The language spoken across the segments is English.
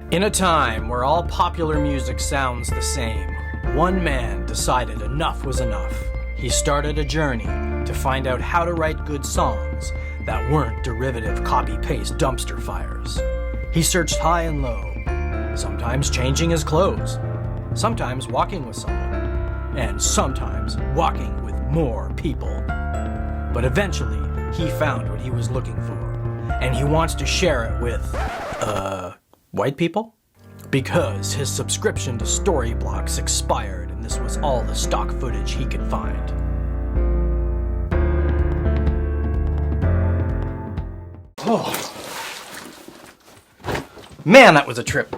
In a time where all popular music sounds the same, one man decided enough was enough. He started a journey to find out how to write good songs that weren't derivative copy-paste dumpster fires. He searched high and low, sometimes changing his clothes, sometimes walking with someone, and sometimes walking with more people. But eventually, he found what he was looking for, and he wants to share it with, white people? Because his subscription to Storyblocks expired and this was all the stock footage he could find. Oh. Man, that was a trip.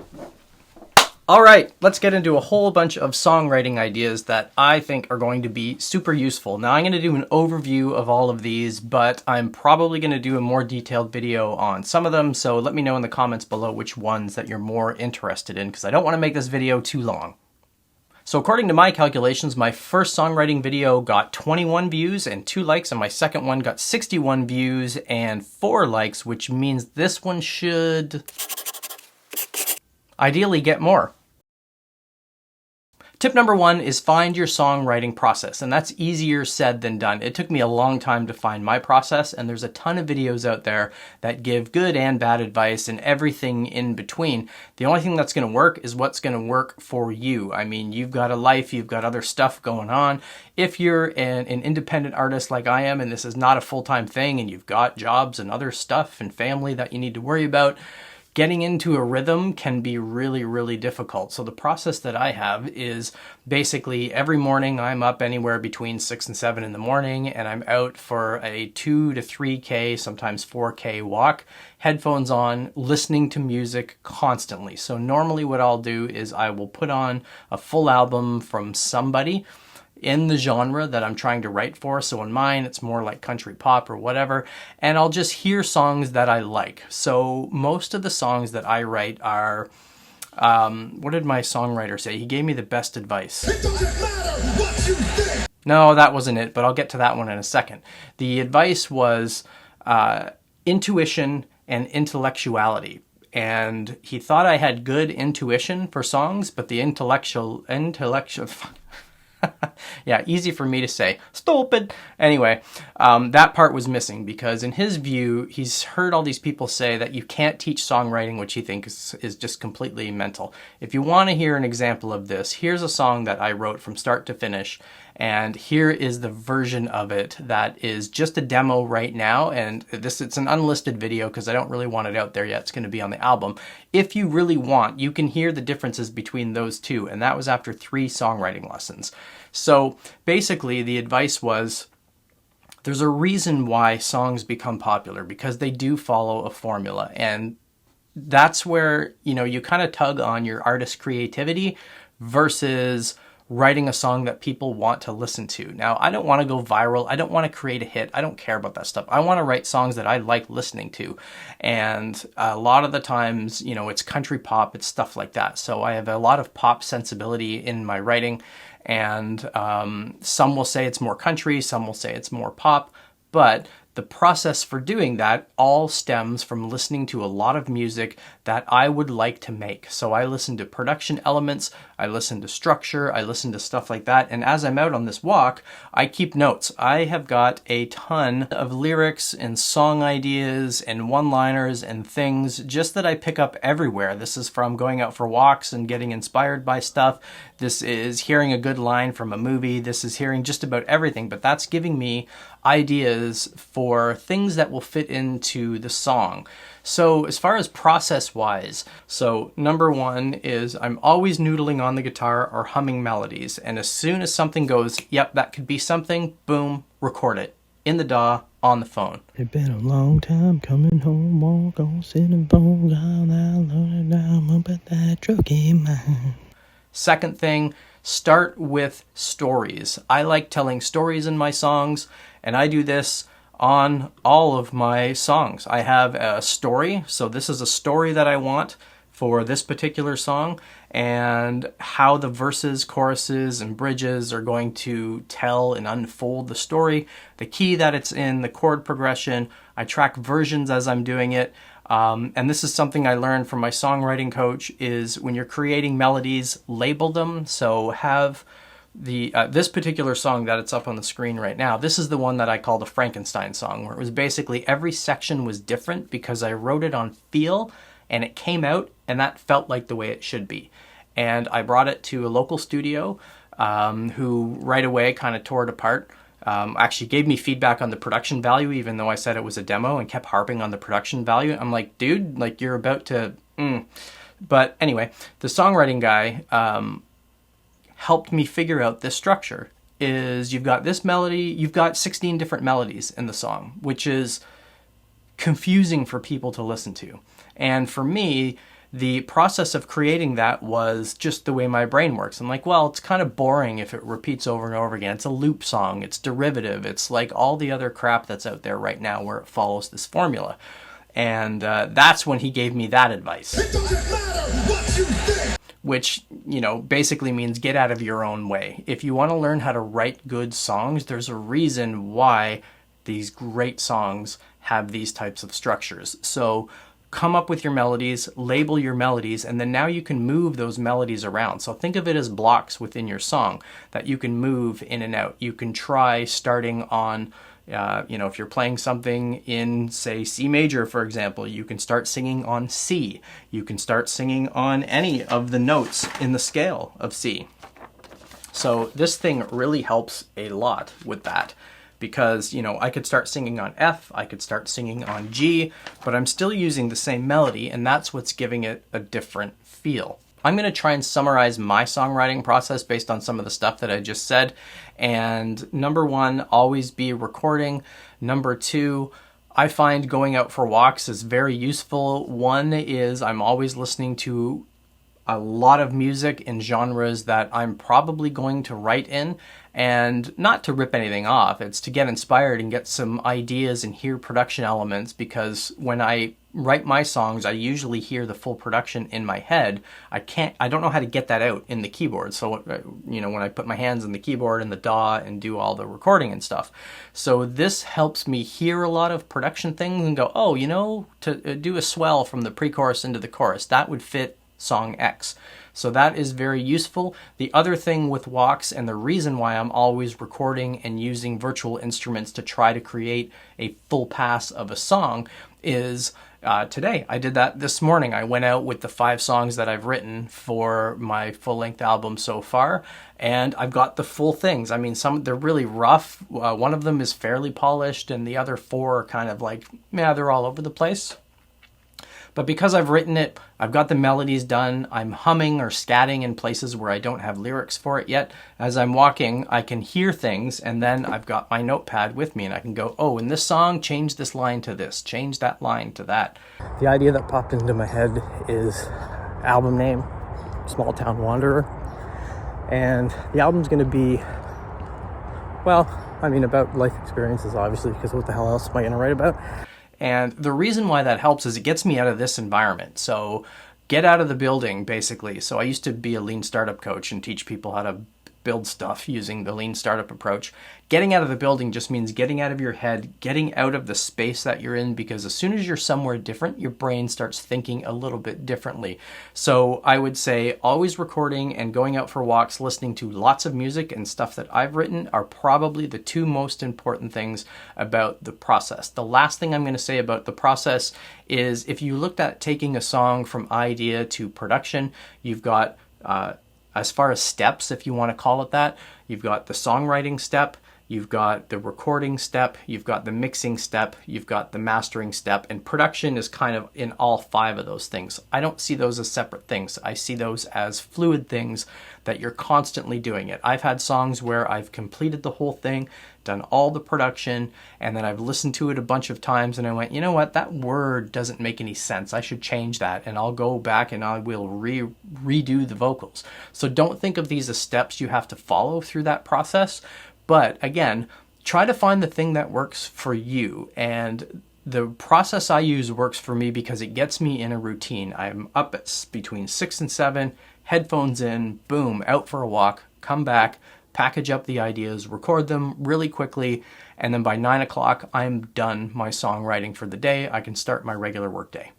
Alright, let's get into a whole bunch of songwriting ideas that I think are going to be super useful. Now I'm going to do an overview of all of these, but I'm probably going to do a more detailed video on some of them, so let me know in the comments below which ones that you're more interested in, because I don't want to make this video too long. So according to my calculations, my first songwriting video got 21 views and 2 likes, and my second one got 61 views and 4 likes, which means this one should ideally get more. Tip number 1 is find your songwriting process, and that's easier said than done. It took me a long time to find my process, and there's a ton of videos out there that give good and bad advice and everything in between. The only thing that's going to work is what's going to work for you. I mean, you've got a life, you've got other stuff going on. If you're an independent artist like I am, and this is not a full-time thing, and you've got jobs and other stuff and family that you need to worry about, getting into a rhythm can be really, really difficult. So the process that I have is basically every morning I'm up anywhere between 6 and 7 in the morning, and I'm out for a 2 to 3K, sometimes 4K walk, headphones on, listening to music constantly. So normally what I'll do is I will put on a full album from somebody in the genre that I'm trying to write for. So in mine, it's more like country pop or whatever, and I'll just hear songs that I like. So most of the songs that I write are, what did my songwriter say? He gave me the best advice. It doesn't matter what you think. No, that wasn't it, but I'll get to that one in a second. The advice was intuition and intellectuality. And he thought I had good intuition for songs, but the intellectual yeah, easy for me to say. Stupid. Anyway, that part was missing because in his view, he's heard all these people say that you can't teach songwriting, which he thinks is just completely mental. If you want to hear an example of this, here's a song that I wrote from start to finish, and here is the version of it that is just a demo right now, and it's an unlisted video because I don't really want it out there yet. It's going to be on the album. If you really want, you can hear the differences between those two, and that was after 3 songwriting lessons. So basically the advice was, there's a reason why songs become popular, because they do follow a formula, and that's where, you know, you kind of tug on your artist's creativity versus writing a song that people want to listen to. Now, I don't want to go viral. I don't want to create a hit. I don't care about that stuff. I want to write songs that I like listening to. And a lot of the times, you know, it's country pop, it's stuff like that. So I have a lot of pop sensibility in my writing, and some will say it's more country, some will say it's more pop, but the process for doing that all stems from listening to a lot of music that I would like to make. So I listen to production elements, I listen to structure, I listen to stuff like that, and as I'm out on this walk, I keep notes. I have got a ton of lyrics and song ideas and one-liners and things just that I pick up everywhere. This is from going out for walks and getting inspired by stuff. This is hearing a good line from a movie. This is hearing just about everything, but that's giving me ideas for things that will fit into the song. So as far as process-wise, so number 1 is I'm always noodling on the guitar or humming melodies, and as soon as something goes, yep, that could be something, boom, record it. In the DAW, on the phone. It's been a long time coming home, walk on sitting phone, down, put that truck in mine. Second thing, start with stories. I like telling stories in my songs, and I do this on all of my songs. I have a story, so this is a story that I want for this particular song, and how the verses, choruses, and bridges are going to tell and unfold the story, the key that it's in, the chord progression. I track versions as I'm doing it. And this is something I learned from my songwriting coach, is when you're creating melodies, label them. So have the this particular song that it's up on the screen right now, this is the one that I call the Frankenstein song, where it was basically every section was different because I wrote it on feel and it came out and that felt like the way it should be. And I brought it to a local studio who right away kind of tore it apart. Actually gave me feedback on the production value, even though I said it was a demo, and kept harping on the production value. I'm like, dude, like you're about to... But anyway, the songwriting guy helped me figure out this structure. Is you've got this melody, you've got 16 different melodies in the song, which is confusing for people to listen to. And for me, the process of creating that was just the way my brain works. I'm like, well, it's kind of boring if it repeats over and over again. It's a loop song, it's derivative, it's like all the other crap that's out there right now where it follows this formula. And that's when he gave me that advice. It doesn't matter what you think. Which, you know, basically means get out of your own way. If you want to learn how to write good songs, there's a reason why these great songs have these types of structures. So come up with your melodies, label your melodies, and then now you can move those melodies around. So think of it as blocks within your song that you can move in and out. You can try starting on, if you're playing something in, say, C major, for example, you can start singing on C. You can start singing on any of the notes in the scale of C. So this thing really helps a lot with that. Because, I could start singing on F, I could start singing on G, but I'm still using the same melody, and that's what's giving it a different feel. I'm going to try and summarize my songwriting process based on some of the stuff that I just said. And number one, always be recording. Number two, I find going out for walks is very useful. One is I'm always listening to a lot of music in genres that I'm probably going to write in, and not to rip anything off, it's to get inspired and get some ideas and hear production elements, because when I write my songs, I usually hear the full production in my head. I don't know how to get that out in the keyboard. So, when I put my hands on the keyboard and the DAW and do all the recording and stuff. So this helps me hear a lot of production things and go, to do a swell from the pre-chorus into the chorus, that would fit song X. So that is very useful. The other thing with walks, and the reason why I'm always recording and using virtual instruments to try to create a full pass of a song, is today. I did that this morning. I went out with the 5 songs that I've written for my full-length album so far, and I've got the full things. I mean, they're really rough. One of them is fairly polished, and the other 4 are kind of like, they're all over the place. But because I've written it, I've got the melodies done, I'm humming or scatting in places where I don't have lyrics for it yet. As I'm walking, I can hear things, and then I've got my notepad with me, and I can go, in this song, change this line to this, change that line to that. The idea that popped into my head is album name, Small Town Wanderer. And the album's going to be, about life experiences, obviously, because what the hell else am I going to write about? And the reason why that helps is it gets me out of this environment. So get out of the building, basically. So I used to be a lean startup coach and teach people how to build stuff using the lean startup approach. Getting out of the building just means getting out of your head, getting out of the space that you're in, because as soon as you're somewhere different, your brain starts thinking a little bit differently. So I would say always recording and going out for walks, listening to lots of music and stuff that I've written are probably the 2 most important things about the process. The last thing I'm going to say about the process is if you looked at taking a song from idea to production, you've got as far as steps, if you want to call it that, you've got the songwriting step, you've got the recording step, you've got the mixing step, you've got the mastering step, and production is kind of in all 5 of those things. I don't see those as separate things. I see those as fluid things that you're constantly doing it. I've had songs where I've completed the whole thing, done all the production, and then I've listened to it a bunch of times and I went, you know what, that word doesn't make any sense. I should change that, and I'll go back and I will redo the vocals. So don't think of these as steps you have to follow through that process. But again, try to find the thing that works for you. And the process I use works for me because it gets me in a routine. I'm up at between 6 and 7, headphones in, boom, out for a walk, come back, package up the ideas, record them really quickly, and then by 9 o'clock, I'm done my songwriting for the day. I can start my regular workday.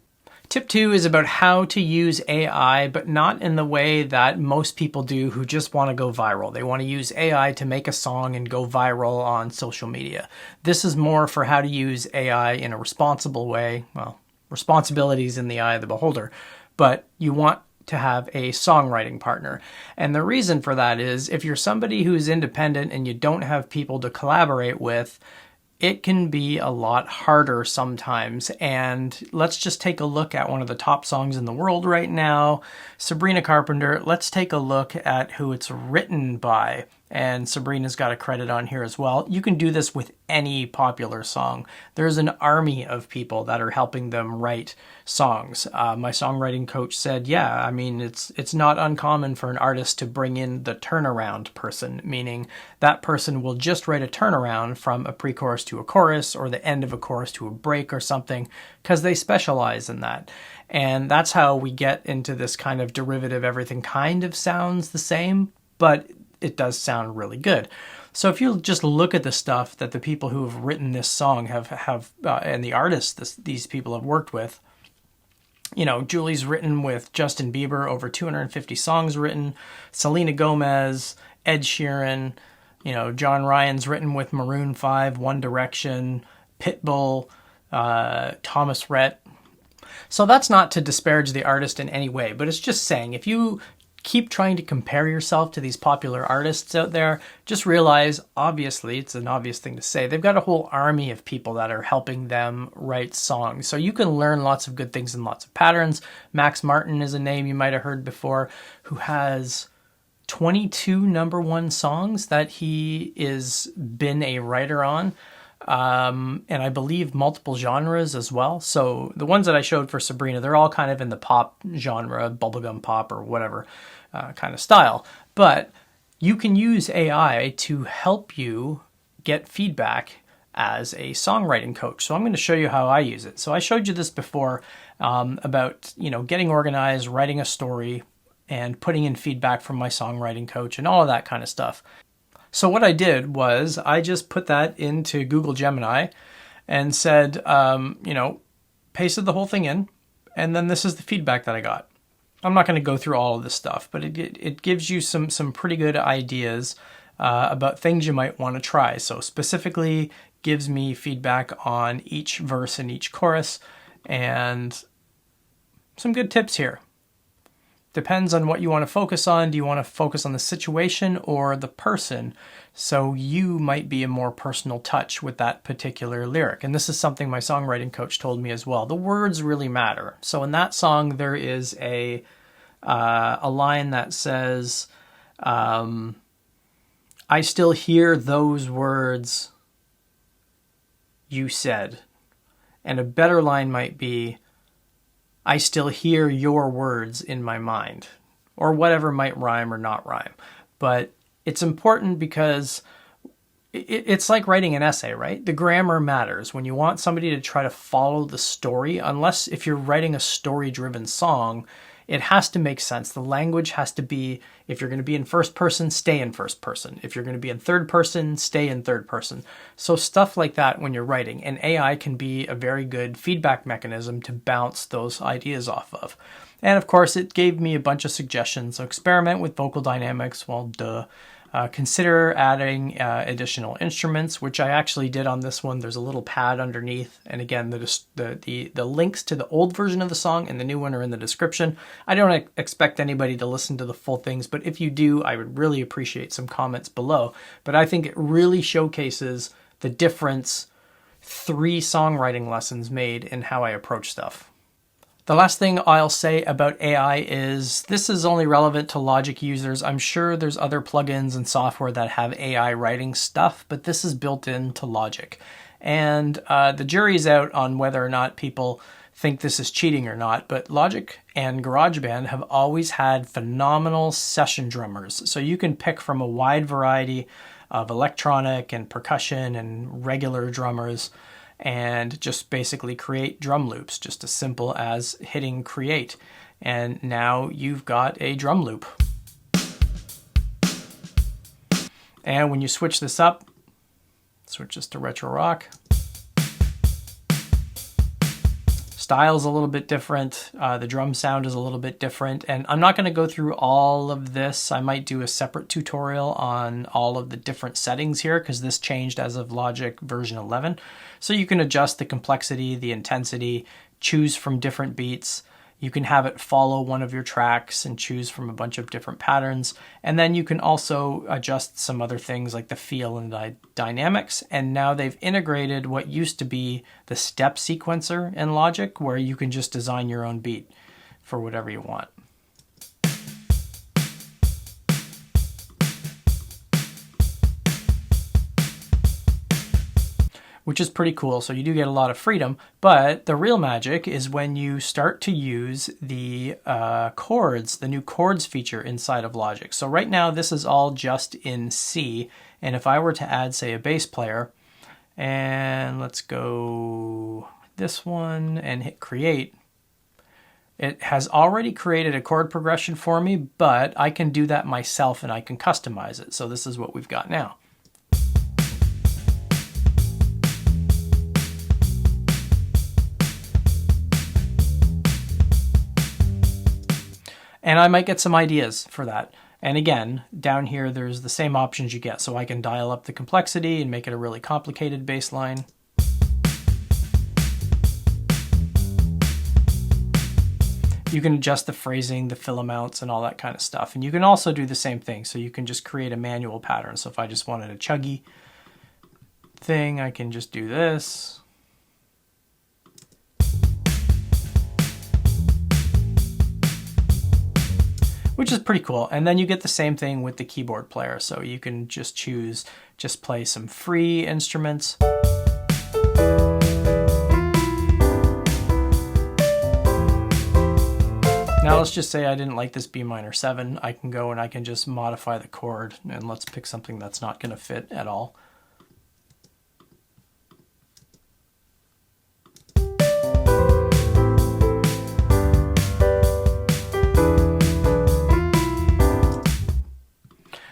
Tip 2 is about how to use AI, but not in the way that most people do who just want to go viral. They want to use AI to make a song and go viral on social media. This is more for how to use AI in a responsible way. Well, responsibility is in the eye of the beholder, but you want to have a songwriting partner. And the reason for that is if you're somebody who's independent and you don't have people to collaborate with, it can be a lot harder sometimes. And let's just take a look at one of the top songs in the world right now, Sabrina Carpenter. Let's take a look at who it's written by. And Sabrina's got a credit on here as well. You can do this with any popular song. There's an army of people that are helping them write songs. My songwriting coach said, yeah, I mean, it's not uncommon for an artist to bring in the turnaround person, meaning that person will just write a turnaround from a pre-chorus to a chorus or the end of a chorus to a break or something, because they specialize in that. And that's how we get into this kind of derivative, everything kind of sounds the same, but it does sound really good. So if you just look at the stuff that the people who have written this song have and the artists these people have worked with, you know, Julie's written with Justin Bieber, over 250 songs written, Selena Gomez, Ed Sheeran, you know, John Ryan's written with Maroon 5, One Direction, Pitbull, Thomas Rhett. So that's not to disparage the artist in any way, but it's just saying if you keep trying to compare yourself to these popular artists out there, just realize, obviously, it's an obvious thing to say, they've got a whole army of people that are helping them write songs. So you can learn lots of good things and lots of patterns. Max Martin is a name you might have heard before, who has 22 #1 songs that he is been a writer on. And I believe multiple genres as well. So the ones that I showed for Sabrina, they're all kind of in the pop genre, bubblegum pop or whatever kind of style. But you can use AI to help you get feedback as a songwriting coach. So I'm going to show you how I use it. So I showed you this before about, you know, getting organized, writing a story, and putting in feedback from my songwriting coach and all of that kind of stuff. So what I did was I just put that into Google Gemini and said, you know, pasted the whole thing in, and then this is the feedback that I got. I'm not going to go through all of this stuff, but it gives you some pretty good ideas about things you might want to try. So specifically gives me feedback on each verse and each chorus and some good tips here. Depends on what you want to focus on. Do you want to focus on the situation or the person? So you might be a more personal touch with that particular lyric. And this is something my songwriting coach told me as well. The words really matter. So in that song, there is a line that says, I still hear those words you said. And a better line might be, I still hear your words in my mind, or whatever might rhyme or not rhyme. But it's important because it's like writing an essay, right? The grammar matters. When you want somebody to try to follow the story, unless if you're writing a story-driven song, it has to make sense. The language has to be, if you're going to be in first person, stay in first person. If you're going to be in third person, stay in third person. So stuff like that when you're writing. And AI can be a very good feedback mechanism to bounce those ideas off of. And of course, it gave me a bunch of suggestions. So experiment with vocal dynamics. Well, duh. Consider adding additional instruments, which I actually did on this one. There's a little pad underneath. And again, the links to the old version of the song and the new one are in the description. I don't expect anybody to listen to the full things, but if you do, I would really appreciate some comments below. But I think it really showcases the difference 3 songwriting lessons made in how I approach stuff. The last thing I'll say about AI is this is only relevant to Logic users. I'm sure there's other plugins and software that have AI writing stuff, but this is built into Logic. And the jury's out on whether or not people think this is cheating or not, but Logic and GarageBand have always had phenomenal session drummers. So you can pick from a wide variety of electronic and percussion and regular drummers, and just basically create drum loops, just as simple as hitting create. And now you've got a drum loop. And when you switch this up, switch this to retro rock, style's a little bit different. The drum sound is a little bit different. And I'm not going to go through all of this. I might do a separate tutorial on all of the different settings here because this changed as of Logic version 11. So you can adjust the complexity, the intensity, choose from different beats. You can have it follow one of your tracks and choose from a bunch of different patterns. And then you can also adjust some other things like the feel and the dynamics. And now they've integrated what used to be the step sequencer in Logic, where you can just design your own beat for whatever you want. Which is pretty cool. So you do get a lot of freedom, but the real magic is when you start to use the chords, the new chords feature inside of Logic. So right now this is all just in C, and if I were to add, say, a bass player, and let's go this one and hit create, it has already created a chord progression for me, but I can do that myself and I can customize it. So this is what we've got now. And I might get some ideas for that. And again, down here, there's the same options you get. So I can dial up the complexity and make it a really complicated bass line. You can adjust the phrasing, the fill amounts, and all that kind of stuff. And you can also do the same thing. So you can just create a manual pattern. So if I just wanted a chuggy thing, I can just do this. Which is pretty cool. And then you get the same thing with the keyboard player. So you can just choose, just play some free instruments. Now let's just say I didn't like this B minor 7. I can go and I can just modify the chord, and let's pick something that's not going to fit at all.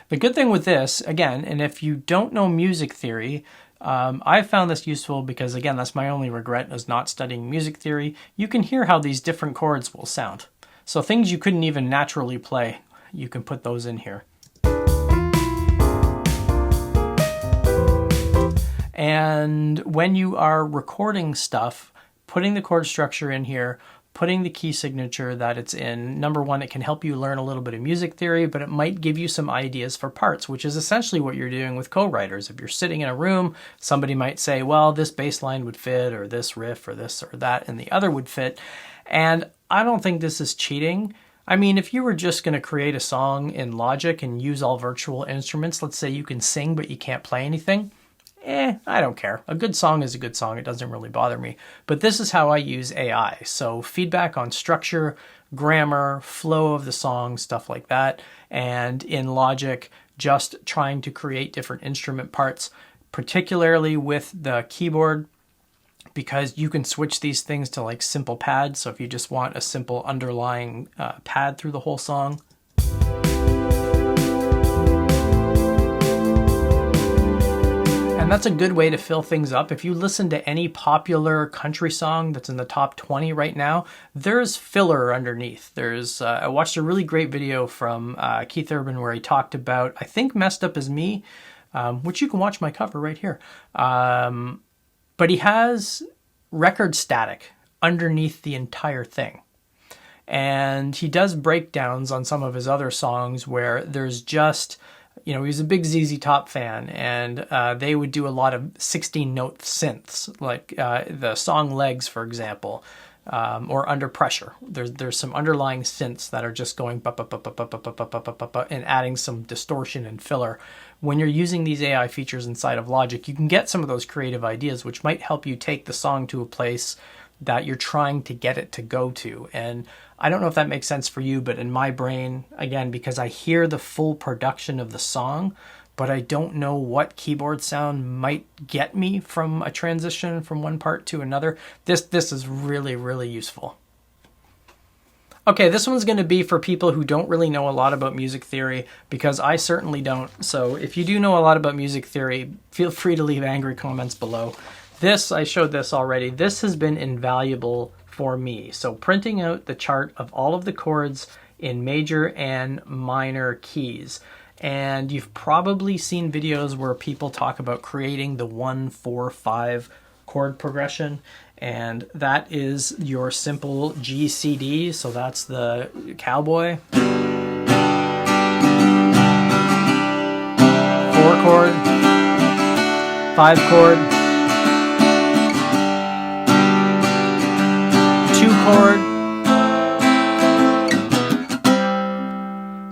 The good thing with this, again, and if you don't know music theory, I've found this useful because, again, that's my only regret is not studying music theory. You can hear how these different chords will sound. So things you couldn't even naturally play, you can put those in here. And when you are recording stuff, putting the chord structure in here, putting the key signature that it's in, number one, it can help you learn a little bit of music theory, but it might give you some ideas for parts, which is essentially what you're doing with co-writers. If you're sitting in a room, somebody might say, well, this bass line would fit, or this riff, or this or that, and the other would fit. And I don't think this is cheating. I mean, if you were just going to create a song in Logic and use all virtual instruments, let's say you can sing, but you can't play anything, I don't care. A good song is a good song. It doesn't really bother me. But this is how I use AI. So feedback on structure, grammar, flow of the song, stuff like that. And in Logic, just trying to create different instrument parts, particularly with the keyboard, because you can switch these things to like simple pads. So if you just want a simple underlying pad through the whole song. And that's a good way to fill things up. If you listen to any popular country song that's in the top 20 right now, there's filler underneath. I watched a really great video from Keith Urban where he talked about, I think, Messed Up Is Me, which you can watch my cover right here. But he has record static underneath the entire thing. And he does breakdowns on some of his other songs where there's just, you know, he's a big ZZ Top fan, and they would do a lot of 16-note synths, like the song Legs, for example, or Under Pressure. There's some underlying synths that are just going and adding some distortion and filler. When you're using these AI features inside of Logic, you can get some of those creative ideas, which might help you take the song to a place that you're trying to get it to go to. And I don't know if that makes sense for you, but in my brain, again, because I hear the full production of the song, but I don't know what keyboard sound might get me from a transition from one part to another, this is really, really useful. Okay, this one's going to be for people who don't really know a lot about music theory, because I certainly don't. So if you do know a lot about music theory, feel free to leave angry comments below. I showed this already. This has been invaluable for me. So printing out the chart of all of the chords in major and minor keys. And you've probably seen videos where people talk about creating the 1, 4, 5 chord progression, and that is your simple GCD. So that's the cowboy, 4-chord, 5-chord, 2-chord.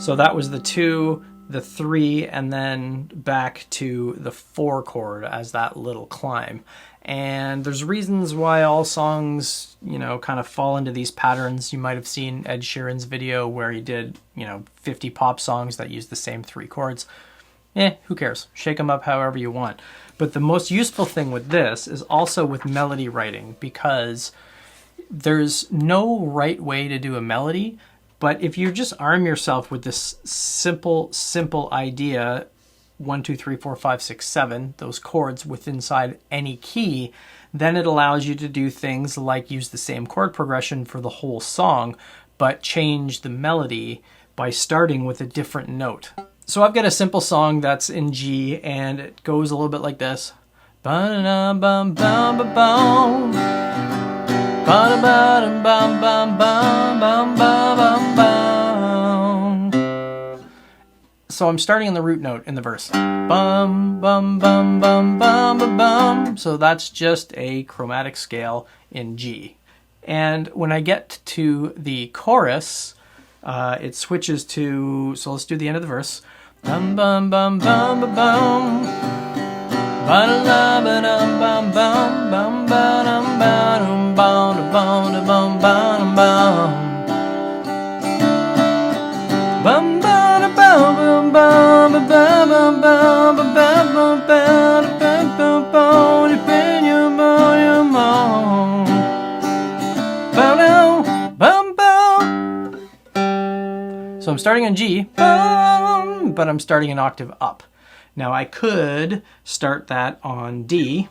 So that was the 2, the 3, and then back to the 4-chord as that little climb. And there's reasons why all songs, kind of fall into these patterns. You might have seen Ed Sheeran's video where he did, 50 pop songs that use the same 3 chords. Who cares? Shake them up however you want. But the most useful thing with this is also with melody writing, because there's no right way to do a melody. But if you just arm yourself with this simple idea, 1, 2, 3, 4, 5, 6, 7, those chords with inside any key, then it allows you to do things like use the same chord progression for the whole song, but change the melody by starting with a different note. So I've got a simple song that's in G, and it goes a little bit like this. So I'm starting on the root note in the verse. Bum, bum, bum, bum, bum, bum, bum. So that's just a chromatic scale in G. And when I get to the chorus, it switches to, so let's do the end of the verse. Bum, bum, bum, bum, bum, bum. Ba-da-da-ba-dum, bum, bum, bum, ba-dum, ba-dum, bum, bum, bum, bum, bum. Bum, ba-da, bum, bum, bum, bum, bum, bum, bum, bum, bum, bum, so I'm starting on G, but I'm starting an octave up. Now I could start that on D.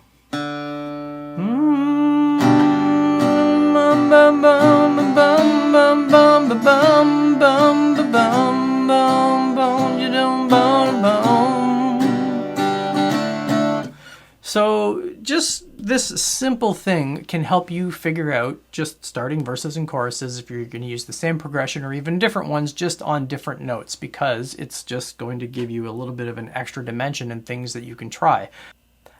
So just this simple thing can help you figure out just starting verses and choruses if you're going to use the same progression or even different ones just on different notes, because it's just going to give you a little bit of an extra dimension and things that you can try.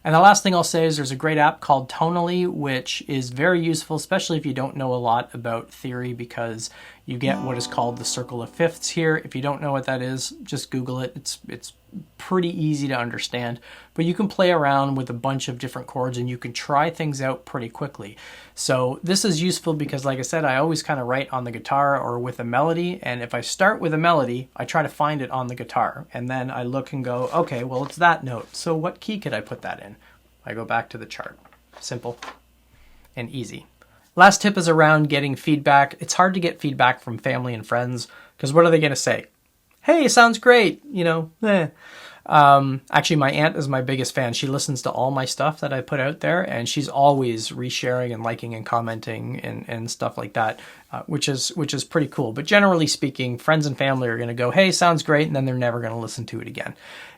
And the last thing I'll say is there's a great app called Tonaly, which is very useful, especially if you don't know a lot about theory, because you get what is called the circle of fifths here. If you don't know what that is, just Google it. It's pretty easy to understand, but you can play around with a bunch of different chords and you can try things out pretty quickly. So this is useful because, like I said, I always kind of write on the guitar or with a melody, and if I start with a melody, I try to find it on the guitar, and then I look and go, okay, well, it's that note, so what key could I put that in? I go back to the chart. Simple and easy. Last tip is around getting feedback. It's hard to get feedback from family and friends, because what are they going to say? Hey, sounds great, Actually, my aunt is my biggest fan. She listens to all my stuff that I put out there, and she's always resharing and liking and commenting and stuff like that, which is pretty cool. But generally speaking, friends and family are going to go, hey, sounds great, and then they're never going to listen to it again.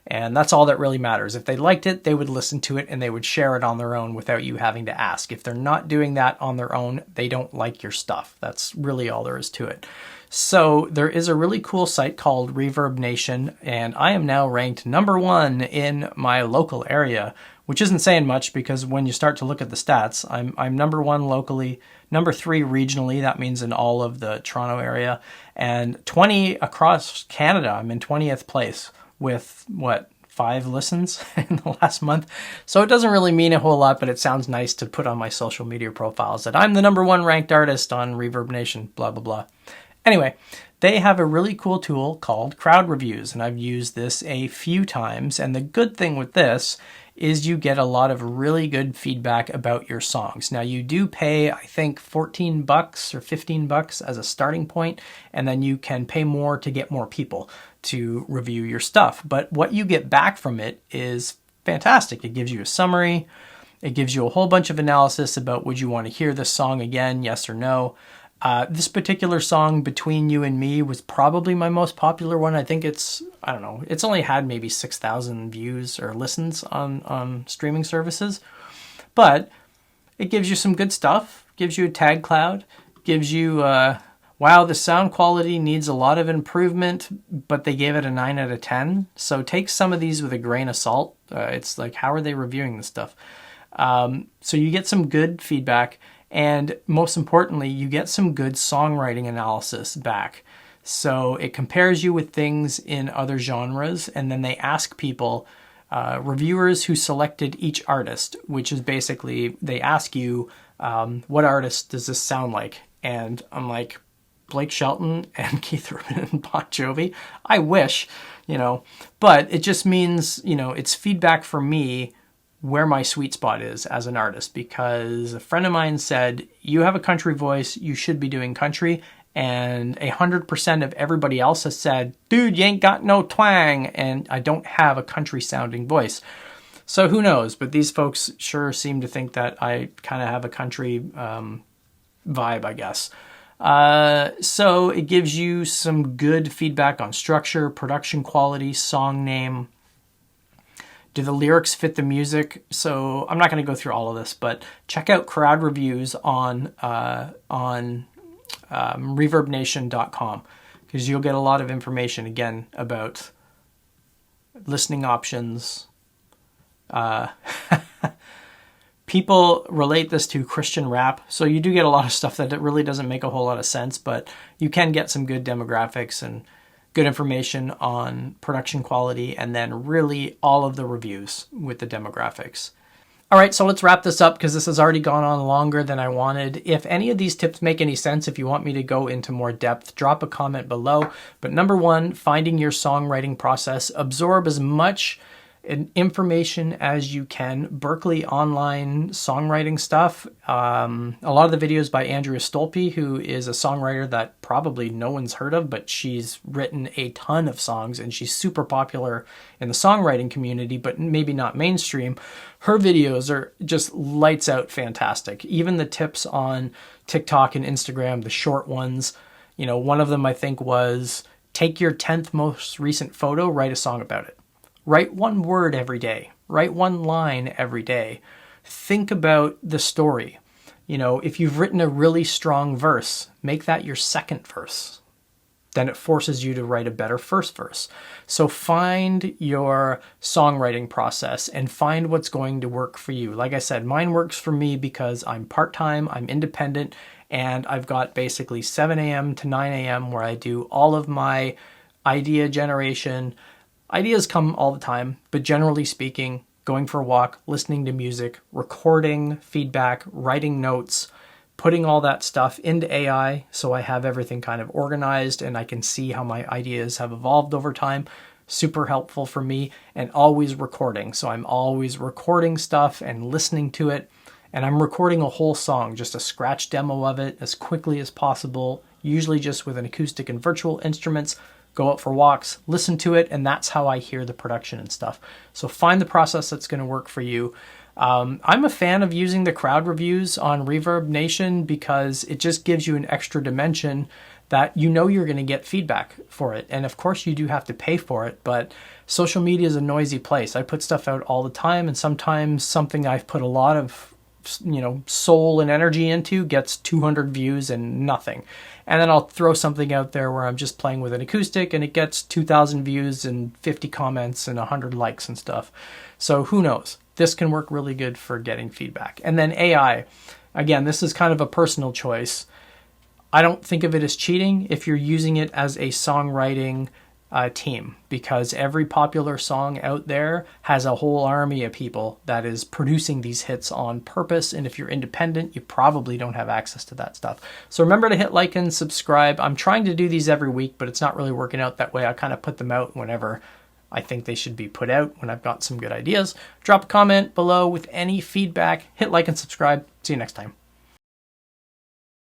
And that's all that really matters. If they liked it, they would listen to it and they would share it on their own without you having to ask. If they're not doing that on their own, they don't like your stuff. That's really all there is to it. So there is a really cool site called Reverb Nation, and I am now ranked #1 in my local area, which isn't saying much because when you start to look at the stats, I'm #1 locally, #3 regionally, that means in all of the Toronto area, and 20 across Canada. I'm in 20th place with, 5 listens in the last month. So it doesn't really mean a whole lot, but it sounds nice to put on my social media profiles that I'm the #1 ranked artist on Reverb Nation, blah, blah, blah. Anyway, they have a really cool tool called crowd reviews, and I've used this a few times. And the good thing with this is you get a lot of really good feedback about your songs. Now you do pay, I think, $14 or $15 as a starting point, and then you can pay more to get more people to review your stuff. But what you get back from it is fantastic. It gives you a summary. It gives you a whole bunch of analysis about would you want to hear this song again, yes or no. This particular song, Between You and Me, was probably my most popular one. I think it's only had maybe 6,000 views or listens on streaming services. But it gives you some good stuff, gives you a tag cloud, gives you, wow, the sound quality needs a lot of improvement, but they gave it a 9 out of 10. So take some of these with a grain of salt. It's like, how are they reviewing this stuff? So you get some good feedback. And most importantly, you get some good songwriting analysis back. So it compares you with things in other genres, and then they ask people, reviewers who selected each artist, which is basically, they ask you, what artist does this sound like? And I'm like, Blake Shelton and Keith Urban and Bon Jovi. I wish, but it just means, it's feedback for me where my sweet spot is as an artist, because a friend of mine said, you have a country voice, you should be doing country, and 100% of everybody else has said, dude, you ain't got no twang, and I don't have a country sounding voice. So who knows, but these folks sure seem to think that I kind of have a country vibe, I guess. So it gives you some good feedback on structure, production quality, song name. Do the lyrics fit the music? So I'm not going to go through all of this, but check out crowd reviews on ReverbNation.com, because you'll get a lot of information again about listening options. People relate this to Christian rap, so you do get a lot of stuff that it really doesn't make a whole lot of sense, but you can get some good demographics and good information on production quality, and then really all of the reviews with the demographics. All right, so let's wrap this up because this has already gone on longer than I wanted. If any of these tips make any sense, if you want me to go into more depth, drop a comment below. But number one, finding your songwriting process, absorb as much information as you can. Berkley online songwriting stuff. A lot of the videos by Andrea Stolpe, who is a songwriter that probably no one's heard of, but she's written a ton of songs and she's super popular in the songwriting community, but maybe not mainstream. Her videos are just lights out fantastic. Even the tips on TikTok and Instagram, the short ones, one of them I think was take your 10th most recent photo, write a song about it. Write one word every day. Write one line every day. Think about the story. If you've written a really strong verse, make that your second verse. Then it forces you to write a better first verse. So find your songwriting process and find what's going to work for you. Like I said, mine works for me because I'm part-time, I'm independent, and I've got basically 7 a.m. to 9 a.m. where I do all of my idea generation. Ideas come all the time, but generally speaking, going for a walk, listening to music, recording feedback, writing notes, putting all that stuff into AI so I have everything kind of organized and I can see how my ideas have evolved over time. Super helpful for me, and always recording. So I'm always recording stuff and listening to it, and I'm recording a whole song, just a scratch demo of it as quickly as possible, usually just with an acoustic and virtual instruments. Go out for walks, listen to it, and that's how I hear the production and stuff. So find the process that's going to work for you. I'm a fan of using the crowd reviews on Reverb Nation because it just gives you an extra dimension that you're going to get feedback for it. And of course you do have to pay for it, but social media is a noisy place. I put stuff out all the time, and sometimes something I've put a lot of soul and energy into gets 200 views and nothing. And then I'll throw something out there where I'm just playing with an acoustic and it gets 2,000 views and 50 comments and 100 likes and stuff. So who knows? This can work really good for getting feedback. And then AI, again, this is kind of a personal choice. I don't think of it as cheating if you're using it as a songwriting team, because every popular song out there has a whole army of people that is producing these hits on purpose, and if you're independent, you probably don't have access to that stuff. So remember to hit like and subscribe. I'm trying to do these every week, but it's not really working out that way. I kind of put them out whenever I think they should be put out, when I've got some good ideas. Drop a comment below with any feedback. Hit like and subscribe. See you next time.